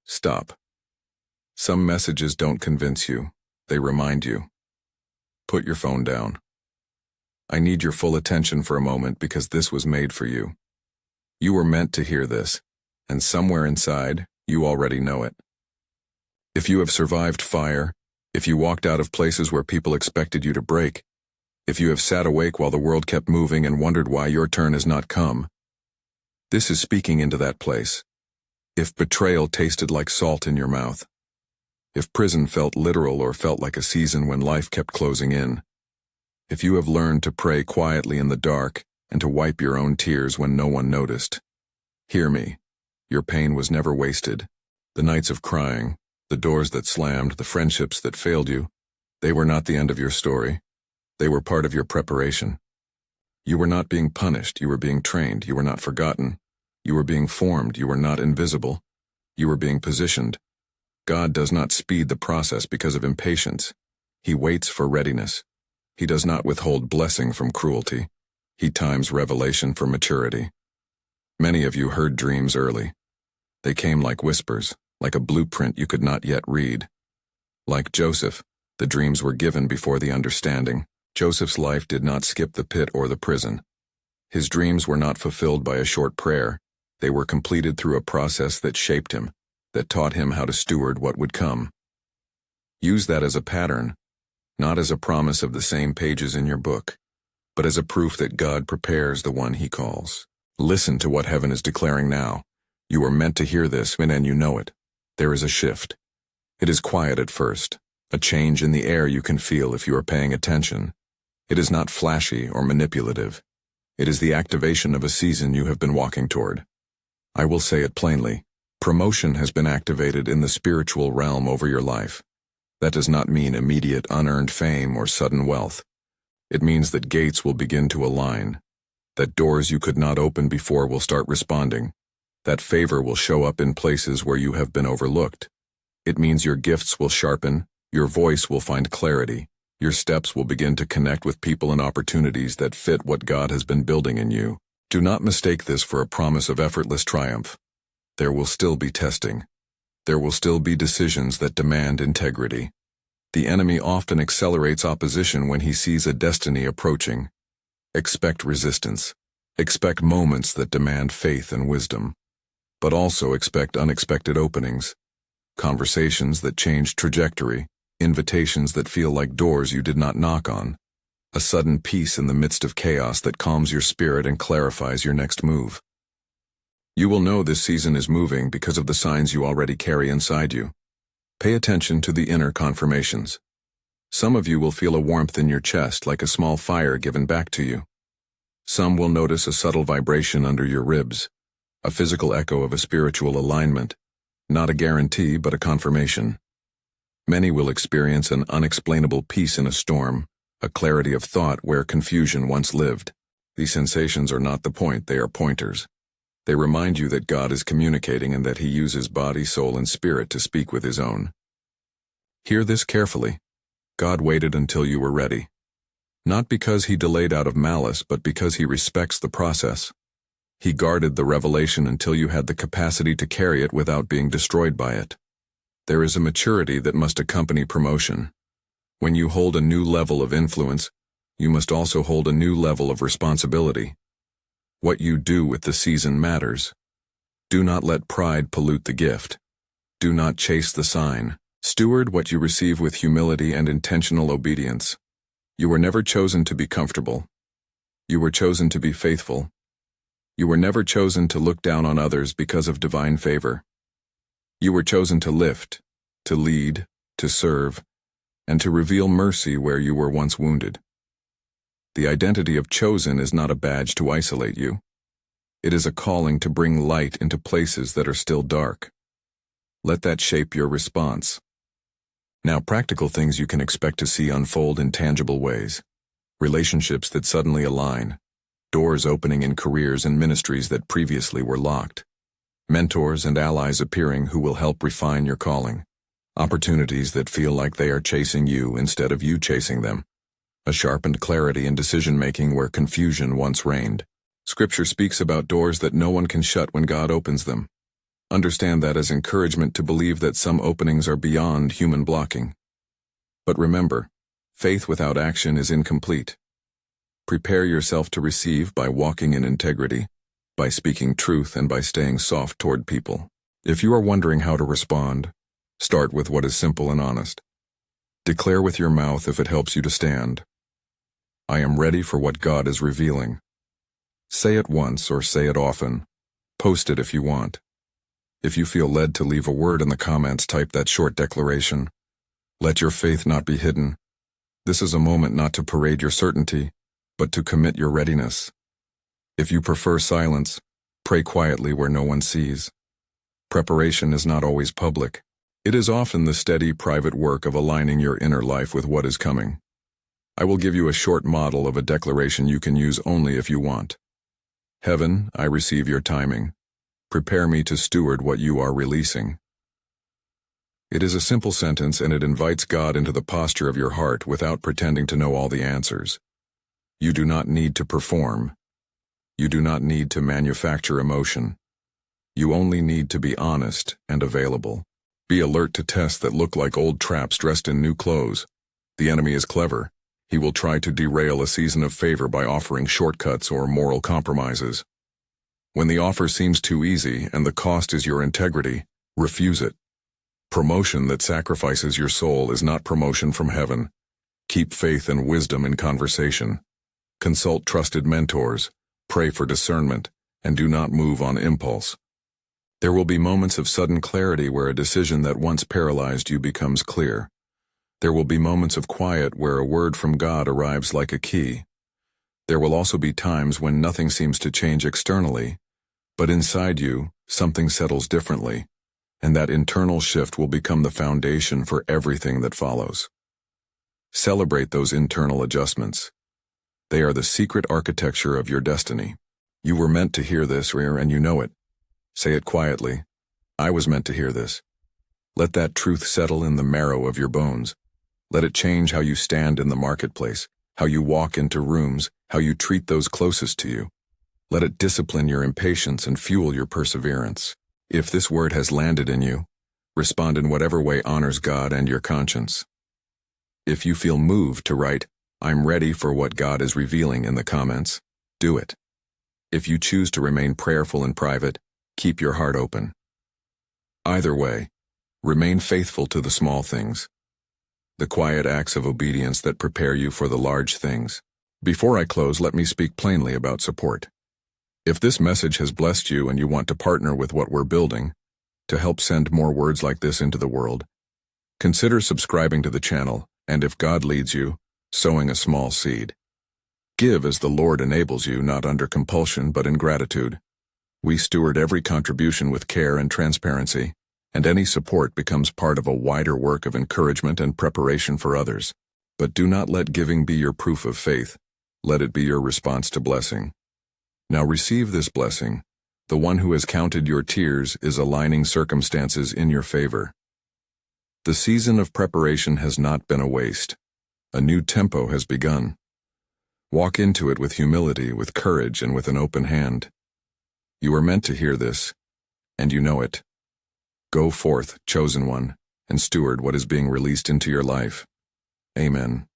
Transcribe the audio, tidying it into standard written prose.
Stop. Some messages don't convince you, they remind you. Put your phone down. I need your full attention for a moment because this was made for you. You were meant to hear this, and somewhere inside, you already know it. If you have survived fire, if you walked out of places where people expected you to break, if you have sat awake while the world kept moving and wondered why your turn has not come, this is speaking into that place. If betrayal tasted like salt in your mouth, if prison felt literal or felt like a season when life kept closing in, if you have learned to pray quietly in the dark and to wipe your own tears when no one noticed, hear me. Your pain was never wasted. The nights of crying, the doors that slammed, the friendships that failed you, they were not the end of your story. They were part of your preparation. You were not being punished, you were being trained, you were not forgotten. You were being formed, you were not invisible. You were being positioned. God does not speed the process because of impatience. He waits for readiness. He does not withhold blessing from cruelty. He times revelation for maturity. Many of you heard dreams early. They came like whispers, like a blueprint you could not yet read. Like Joseph, the dreams were given before the understanding. Joseph's life did not skip the pit or the prison. His dreams were not fulfilled by a short prayer. They were completed through a process that shaped him, that taught him how to steward what would come. Use that as a pattern, not as a promise of the same pages in your book, but as a proof that God prepares the one he calls. Listen to what heaven is declaring now. You are meant to hear this, and you know it. There is a shift. It is quiet at first, a change in the air you can feel if you are paying attention. It is not flashy or manipulative. It is the activation of a season you have been walking toward. I will say it plainly. Promotion has been activated in the spiritual realm over your life. That does not mean immediate unearned fame or sudden wealth. It means that gates will begin to align, that doors you could not open before will start responding, that favor will show up in places where you have been overlooked. It means your gifts will sharpen, your voice will find clarity, your steps will begin to connect with people and opportunities that fit what God has been building in you. Do not mistake this for a promise of effortless triumph. There will still be testing. There will still be decisions that demand integrity. The enemy often accelerates opposition when he sees a destiny approaching. Expect resistance. Expect moments that demand faith and wisdom. But also expect unexpected openings. Conversations that change trajectory. Invitations that feel like doors you did not knock on. A sudden peace in the midst of chaos that calms your spirit and clarifies your next move. You will know this season is moving because of the signs you already carry inside you. Pay attention to the inner confirmations. Some of you will feel a warmth in your chest like a small fire given back to you. Some will notice a subtle vibration under your ribs, a physical echo of a spiritual alignment, not a guarantee but a confirmation. Many will experience an unexplainable peace in a storm, a clarity of thought where confusion once lived. These sensations are not the point, they are pointers. They remind you that God is communicating and that he uses body, soul, and spirit to speak with his own. Hear this carefully. God waited until you were ready. Not because he delayed out of malice, but because he respects the process. He guarded the revelation until you had the capacity to carry it without being destroyed by it. There is a maturity that must accompany promotion. When you hold a new level of influence, you must also hold a new level of responsibility. What you do with the season matters. Do not let pride pollute the gift. Do not chase the sign. Steward what you receive with humility and intentional obedience. You were never chosen to be comfortable. You were chosen to be faithful. You were never chosen to look down on others because of divine favor. You were chosen to lift, to lead, to serve, and to reveal mercy where you were once wounded. The identity of chosen is not a badge to isolate you. It is a calling to bring light into places that are still dark. Let that shape your response. Now, practical things you can expect to see unfold in tangible ways. Relationships that suddenly align. Doors opening in careers and ministries that previously were locked. Mentors and allies appearing who will help refine your calling. Opportunities that feel like they are chasing you instead of you chasing them. A sharpened clarity in decision-making where confusion once reigned. Scripture speaks about doors that no one can shut when God opens them. Understand that as encouragement to believe that some openings are beyond human blocking. But remember, faith without action is incomplete. Prepare yourself to receive by walking in integrity, by speaking truth, and by staying soft toward people. If you are wondering how to respond, start with what is simple and honest. Declare with your mouth if it helps you to stand. I am ready for what God is revealing. Say it once or say it often. Post it if you want. If you feel led to leave a word in the comments, type that short declaration. Let your faith not be hidden. This is a moment not to parade your certainty, but to commit your readiness. If you prefer silence, pray quietly where no one sees. Preparation is not always public. It is often the steady, private work of aligning your inner life with what is coming. I will give you a short model of a declaration you can use only if you want. Heaven, I receive your timing. Prepare me to steward what you are releasing. It is a simple sentence, and it invites God into the posture of your heart without pretending to know all the answers. You do not need to perform. You do not need to manufacture emotion. You only need to be honest and available. Be alert to tests that look like old traps dressed in new clothes. The enemy is clever. He will try to derail a season of favor by offering shortcuts or moral compromises. When the offer seems too easy and the cost is your integrity, refuse it. Promotion that sacrifices your soul is not promotion from heaven. Keep faith and wisdom in conversation. Consult trusted mentors, pray for discernment, and do not move on impulse. There will be moments of sudden clarity where a decision that once paralyzed you becomes clear. There will be moments of quiet where a word from God arrives like a key. There will also be times when nothing seems to change externally, but inside you, something settles differently, and that internal shift will become the foundation for everything that follows. Celebrate those internal adjustments. They are the secret architecture of your destiny. You were meant to hear this, and you know it. Say it quietly. I was meant to hear this. Let that truth settle in the marrow of your bones. Let it change how you stand in the marketplace, how you walk into rooms, how you treat those closest to you. Let it discipline your impatience and fuel your perseverance. If this word has landed in you, respond in whatever way honors God and your conscience. If you feel moved to write, I'm ready for what God is revealing in the comments, do it. If you choose to remain prayerful and private, keep your heart open. Either way, remain faithful to the small things, the quiet acts of obedience that prepare you for the large things. Before I close, let me speak plainly about support. If this message has blessed you and you want to partner with what we're building to help send more words like this into the world, consider subscribing to the channel, and if God leads you, sowing a small seed. Give as the Lord enables you, not under compulsion but in gratitude. We steward every contribution with care and transparency, and any support becomes part of a wider work of encouragement and preparation for others. But do not let giving be your proof of faith. Let it be your response to blessing. Now receive this blessing. The one who has counted your tears is aligning circumstances in your favor. The season of preparation has not been a waste. A new tempo has begun. Walk into it with humility, with courage, and with an open hand. You are meant to hear this, and you know it. Go forth, chosen one, and steward what is being released into your life. Amen.